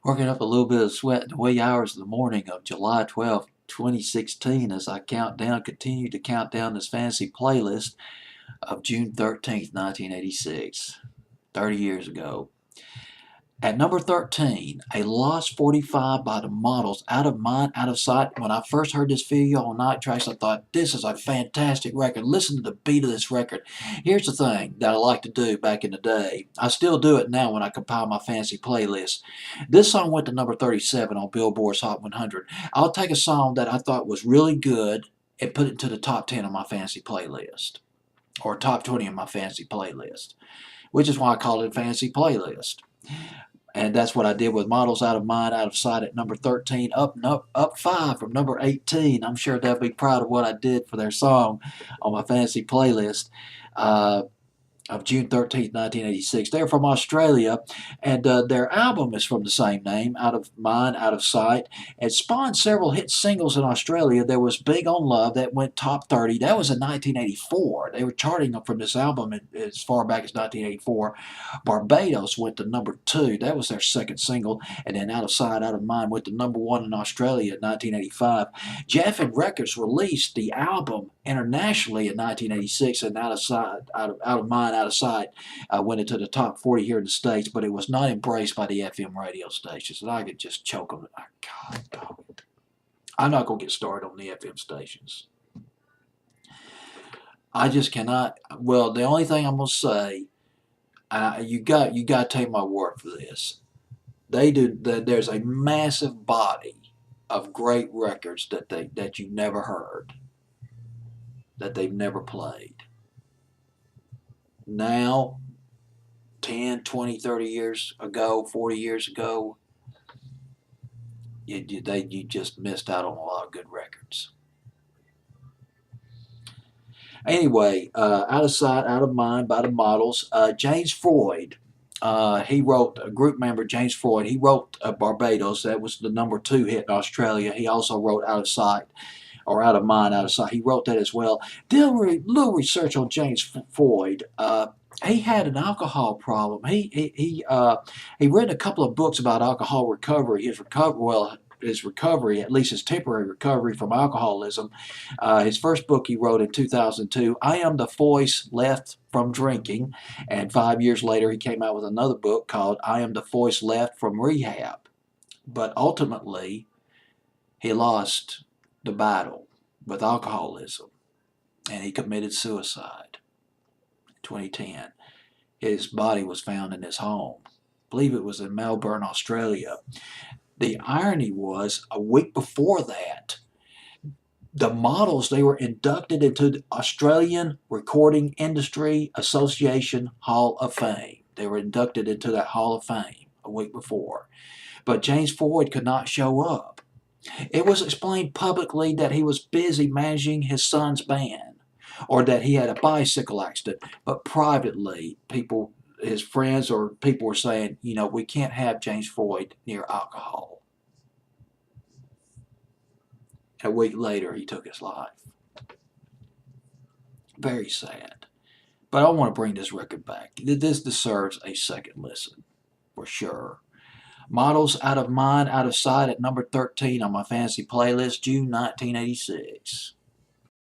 Working up a little bit of sweat in the wee hours of the morning of July 12th, 2016 as I continue to count down this fantasy playlist of June 13th, 1986, 30 years ago. At number 13, a Lost 45 by the Models, Out of Mind, Out of Sight. When I first heard this video on Night Tracks, I thought, this is a fantastic record. Listen to the beat of this record. Here's the thing that I like to do back in the day. I still do it now when I compile my fancy playlist. This song went to number 37 on Billboard's Hot 100. I'll take a song that I thought was really good and put it into the top 10 of my fancy playlist, or top 20 of my fancy playlist, which is why I call it a fancy playlist. And that's what I did with Models, Out of Mind, Out of Sight at number 13, up 5 from number 18. I'm sure they'll be proud of what I did for their song on my fancy playlist. Of June 13th, 1986. They're from Australia, and their album is from the same name, Out of Mind, Out of Sight. It spawned several hit singles in Australia. There was Big on Love, that went top 30. That was in 1984. They were charting from this album as far back as 1984. Barbados went to number 2. That was their second single. And then Out of Sight, Out of Mind went to number 1 in Australia in 1985. Geffen Records released the album internationally in 1986, and Out of Sight, Out of Mind, Out of Sight went into the top 40 here in the States, but it was not embraced by the FM radio stations. And I could just choke on it. God, dog. I'm not going to get started on the FM stations. I just cannot. Well, the only thing I'm going to say, you got to take my word for this. They do. There's a massive body of great records that you never heard, that they've never played. Now, 10, 20, 30 years ago, 40 years ago, you just missed out on a lot of good records. Anyway, Out of Sight, Out of Mind by the Models. James Freud, he wrote, a group member, James Freud, he wrote Barbados. That was the number 2 hit in Australia. He also wrote Out of Sight, or Out of Mind, Out of Sight. He wrote that as well. Did a little research on James Freud. He had an alcohol problem. He written a couple of books about alcohol recovery. His recovery, at least his temporary recovery from alcoholism. His first book he wrote in 2002, I Am the Voice Left from Drinking, and 5 years later he came out with another book called I Am the Voice Left from Rehab. But ultimately, he lost the battle with alcoholism, and he committed suicide in 2010. His body was found in his home. I believe it was in Melbourne, Australia. The irony was, a week before that, the Models, they were inducted into the Australian Recording Industry Association Hall of Fame. They were inducted into that Hall of Fame a week before. But James Freud could not show up. It was explained publicly that he was busy managing his son's band, or that he had a bicycle accident. But privately, his friends or people were saying, we can't have James Freud near alcohol. A week later, he took his life. Very sad. But I want to bring this record back. This deserves a second listen, for sure. Models, Out of Mind, Out of Sight at number 13 on my fantasy playlist, June 1986.